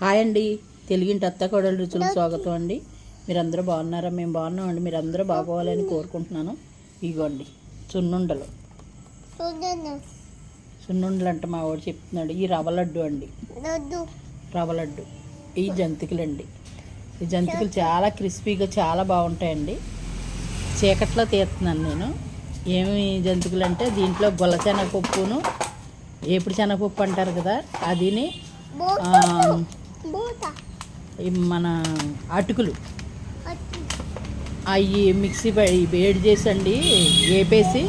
Hi అండి, తెలుగింటి అత్త కోడలు రుచులకు స్వాగతం అండి. మీరందరూ బాగున్నారా? మేము బాగున్నామండి. మీరందరూ బాగోవాలని కోరుకుంటున్నాను. ఇగోండి సున్నుండలు. సున్నుండలు అంటే మా వాడు చెప్తున్నాడు. ఈ రవ్వ లడ్డు అండి, రవ్వ లడ్డు. ఈ జంతికలు అండి. ఈ జంతికలు చాలా క్రిస్పీగా చాలా బాగుంటాయండి. చీకట్లో తీస్తున్నాను నేను. ఏమి జంతికలు అంటే దీంట్లో గొల్ల శనగపప్పును, ఏపుడు శనగపప్పు అంటారు కదా, అదిని మన అటుకులు అవి మిక్సీ వేడి చేసండి, వేపేసి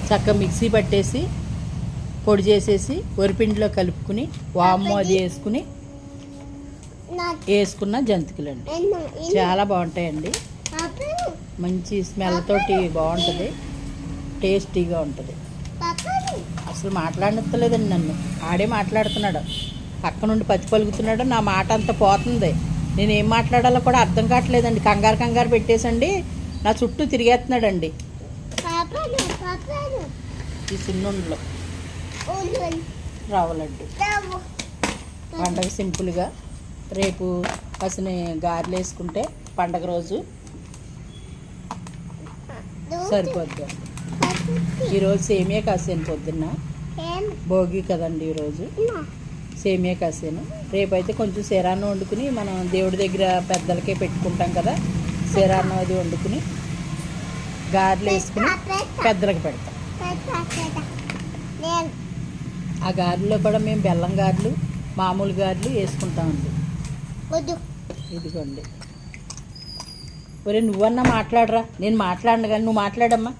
చక్కగా మిక్సీ పట్టేసి పొడి చేసేసి వరిపిండిలో కలుపుకుని వాము అది వేసుకున్న జంతికలు అండి. చాలా బాగుంటాయండి. మంచి స్మెల్ తోటి బాగుంటుంది, టేస్టీగా ఉంటుంది. అసలు మాట్లాడలేదండి నన్ను, ఆడే మాట్లాడుతున్నాడు. పక్క నుండి పచ్చి పలుకుతున్నాడు. నా మాట అంతా పోతుంది. నేను ఏం మాట్లాడాలో కూడా అర్థం కావట్లేదండి. కంగారు పెట్టేసండి నా చుట్టూ తిరిగేస్తున్నాడండి. ఈ సున్నుండలో రవ్వ లడ్డు పండగ సింపుల్గా. రేపు పసిని గారెలు వేసుకుంటే పండగ రోజు సరిపోద్ది. ఈరోజు సేమియా కాసాను, పొద్దున్న భోగి కదండి ఈరోజు. సేమియా కాసాను. రేపైతే కొంచెం శరాన్నం వండుకుని మనం దేవుడి దగ్గర పెద్దలకే పెట్టుకుంటాం కదా, శరాన్నం అది వండుకుని గారెలు వేసుకుని పెద్దలకు పెడతాం. ఆ గారెలో కూడా మేము బెల్లం గారెలు, మామూలు గారెలు వేసుకుంటామండి. ఇదిగోండి. ఒరే నువ్వన్నా మాట్లాడరా, నేను మాట్లాడను కానీ నువ్వు మాట్లాడమ్మా.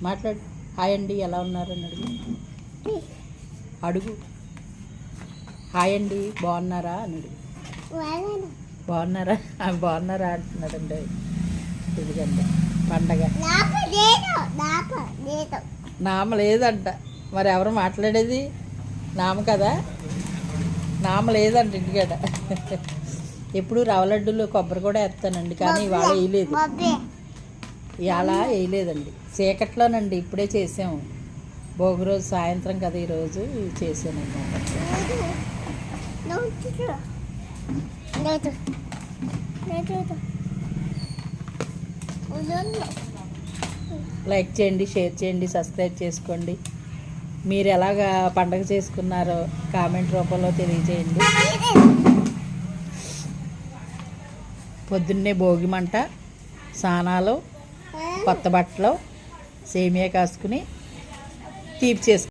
మాట్లాడు. హాయ్ అండి, ఎలా ఉన్నారని అడుగు. హాయ్ అండి, బాగున్నారా అని అడుగు. బాగున్నారా బాగున్నారా అంటున్నాడండి. ఇదిగండి పండగ. నామ లేదంట, మరి ఎవరు మాట్లాడేది? నామ కదా, నామ లేదంట ఇంటికాడ. ఎప్పుడు రవ్వ లడ్డూలు కొబ్బరి కూడా వేస్తానండి, కానీ ఇవాళ వేయలేదు. ఇవాళ వేయలేదండి, చీకట్లోనండి. ఇప్పుడే చేసాము, భోగి రోజు సాయంత్రం కదా ఈరోజు చేసాను అన్నమాట. లైక్ చేయండి, షేర్ చేయండి, సబ్స్క్రైబ్ చేసుకోండి. మీరు ఎలాగా పండగ చేసుకున్నారో కామెంట్ రూపంలో తెలియజేయండి. పొద్దున్నే భోగి మంట, స్నానాలు, కొత్త బట్టలు, సేమియా కాసుకుని తీపి చేసుకుంటాం.